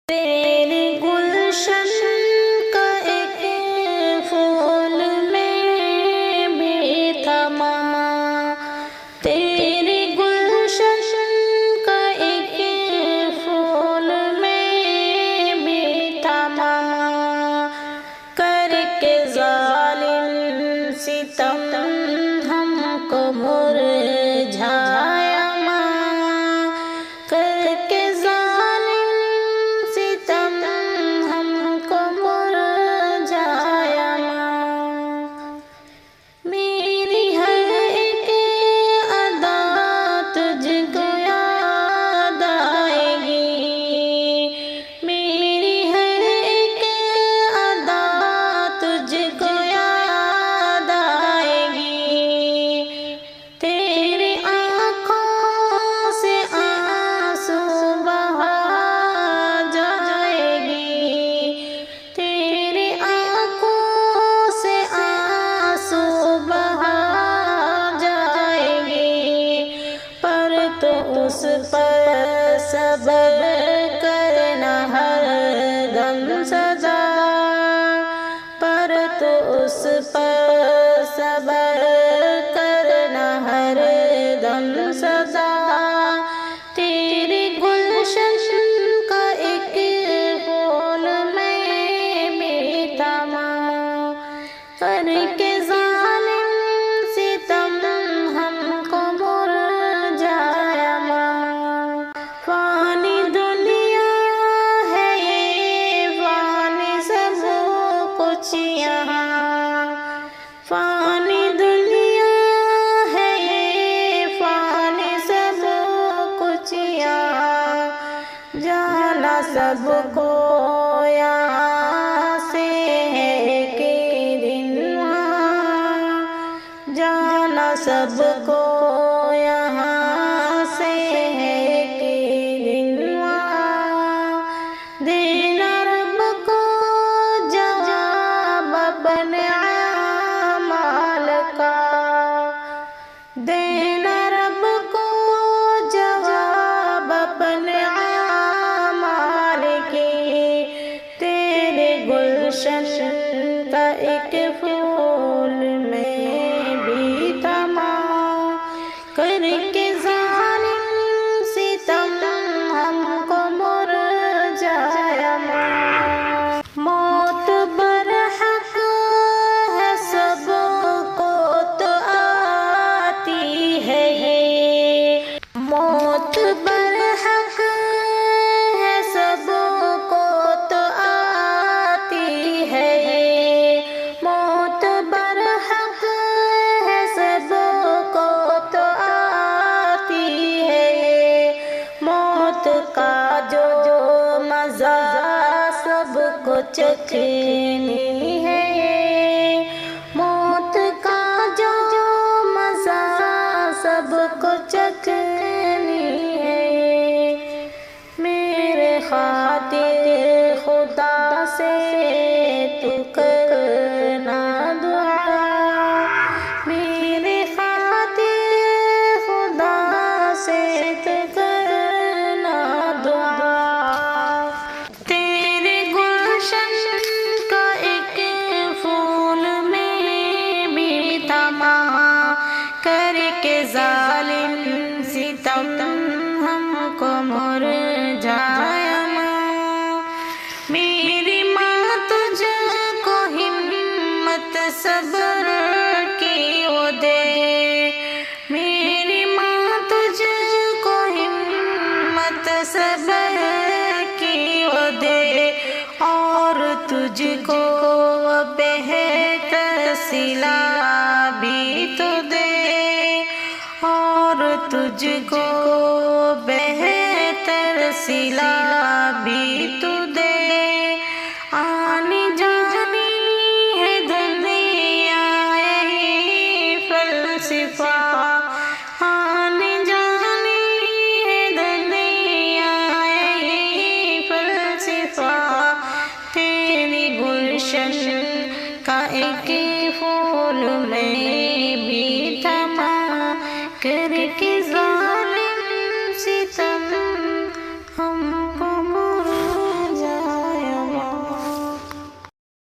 तेरे गुलशन का एक फूल में भी थमा, तेरे गुलशन का एक फूल में भी थमा, करके जालिम सितम हमको मुरझाया माँ, करके जालिम सितम हमको मुरझाया माँ। मेरी हर एक अदा तुझको याद आएगी, मेरी हर एक अदा तुझको याद आएगी, तेरी आँखों से आंसू बहा जाएगी, तेरी आँखों से आंसू बहा जाएगी, पर तो उस पर सब्र करना हर दम सदा, पर तो उस पर सब्र करना हर दम सदा, तेरे गुलशन का एक फूल में भी थमा, करके जालिम सितम हमको मुरझाया माँ। फानी दुनिया है ये, फानी सब कुछ यहाँ, फानी दुनिया है ये, फानी सब कुछ यहाँ, जाना सबको यहाँ से है कि दिन वहाँ, जाना सबको यहाँ से है कि दिन वहाँ, देना रब को जवाब अपने अमाल का, देना रब को जवाब अपने अमाल की, तेरे गुलशन का एक फूल में भी थमा, करके जालिम सितम हमको मुरझाया माँ। मौत बरहक है सबको तो आती है ये, मौत बरहक है सबको तो आती है ये, मौत बरहक है सबको तो आती है ये, मौत का जो मज़ा सबको चखनी है ये, मौत का जो मज़ा सबको चखनी है ये, मेरे खातिर खुदा से तू करना दुआ, मेरे खातिर खुदा से तू करना दुआ, तेरे गुलशन का एक फूल में भी थमा, करके जालिम सितम हमको मुरझाया माँ। मेरी माँ तुझको हिम्मत सब्र की वो दे, मेरी माँ तुझको हिम्मत सब्र की वो दे, और तुझको बेहतर सिला भी तो दे, और तुझको बेहतर सिला भी तो दे, आने जाने है दुनिया यही फलसफा, आने जाने है दुनिया यही फलसफा, तेरी गुलशन का एक फूल में